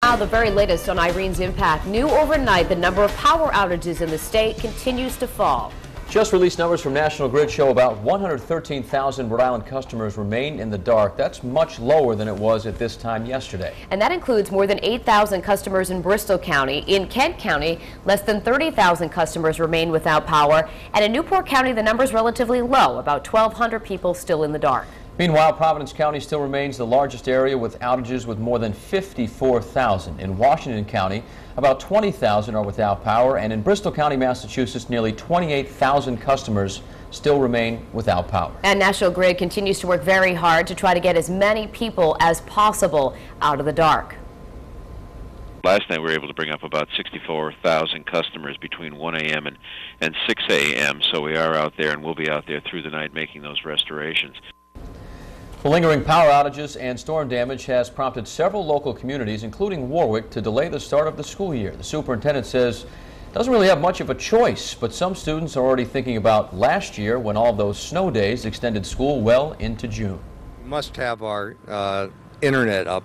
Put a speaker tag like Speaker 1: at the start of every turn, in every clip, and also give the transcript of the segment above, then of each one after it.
Speaker 1: Now, the very latest on Irene's impact. New overnight, the number of power outages in the state continues to fall.
Speaker 2: Just released numbers from National Grid show about 113,000 Rhode Island customers remain in the dark. That's much lower than it was at this time yesterday.
Speaker 1: And that includes more than 8,000 customers in Bristol County. In Kent County, less than 30,000 customers remain without power. And in Newport County, the number is relatively low, about 1,200 people still in the dark.
Speaker 2: Meanwhile, Providence County still remains the largest area with outages with more than 54,000. In Washington County, about 20,000 are without power, and in Bristol County, Massachusetts, nearly 28,000 customers still remain without power. And
Speaker 1: National Grid continues to work very hard to try to get as many people as possible out of the dark.
Speaker 3: Last night we were able to bring up about 64,000 customers between 1 a.m. and 6 a.m. So we are out there, and we'll be out there through the night making those restorations.
Speaker 2: The lingering power outages and storm damage has prompted several local communities, including Warwick, to delay the start of the school year. The superintendent says doesn't really have much of a choice, but some students are already thinking about last year when all those snow days extended school well into June.
Speaker 4: We must have our internet up,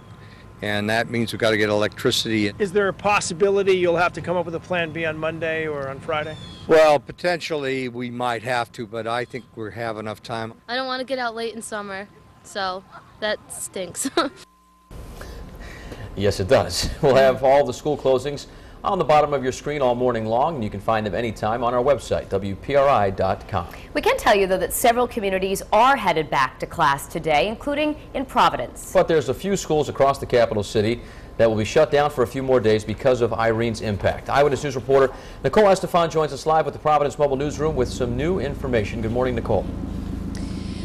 Speaker 4: and that means we've got to get electricity.
Speaker 5: Is there a possibility you'll have to come up with a plan B on Monday or on Friday?
Speaker 4: Well, potentially we might have to, but I think we have enough time.
Speaker 6: I don't want to get out late in summer, so that stinks.
Speaker 2: Yes, it does. We'll have all the school closings on the bottom of your screen all morning long, and you can find them anytime on our website, WPRI.com.
Speaker 1: We can tell you, though, that several communities are headed back to class today, including in Providence.
Speaker 2: But there's a few schools across the capital city that will be shut down for a few more days because of Irene's impact. Eyewitness News reporter Nicole Estefan joins us live with the Providence Mobile Newsroom with some new information. Good morning, Nicole.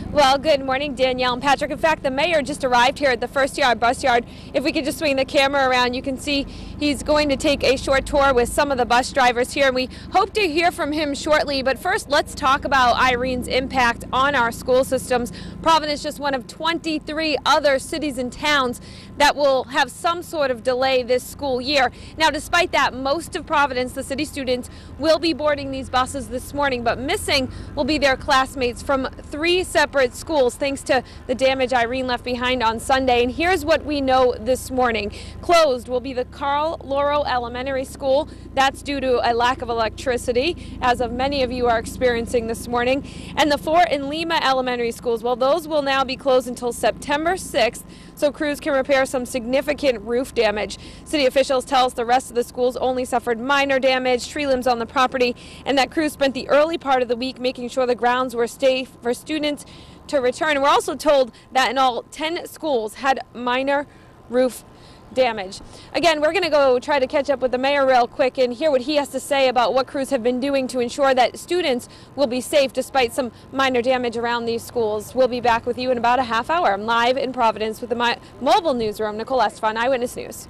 Speaker 7: Well, good morning, Danielle and Patrick. In fact, the mayor just arrived here at the First Yard bus yard. If we could just swing the camera around, you can see he's going to take a short tour with some of the bus drivers here, and we hope to hear from him shortly. But first, let's talk about Irene's impact on our school systems. Providence is just one of 23 other cities and towns that will have some sort of delay this school year. Now, despite that, most of Providence, the city students, will be boarding these buses this morning, but missing will be their classmates from 3 separate schools thanks to the damage Irene left behind on Sunday. And here's what we know this morning. Closed will be the Carl Laurel Elementary School. That's due to a lack of electricity, as of many of you are experiencing this morning. And the Fort and Lima Elementary Schools, well, those will now be closed until September 6th, so crews can repair some significant roof damage. City officials tell us the rest of the schools only suffered minor damage, tree limbs on the property, and that crews spent the early part of the week making sure the grounds were safe for students to return. And we're also told that in all 10 schools had minor roof damage. Again, we're going to go try to catch up with the mayor real quick and hear what he has to say about what crews have been doing to ensure that students will be safe despite some minor damage around these schools. We'll be back with you in about a half hour. I'm live in Providence with the mobile newsroom. Nicole Estefan, Eyewitness News.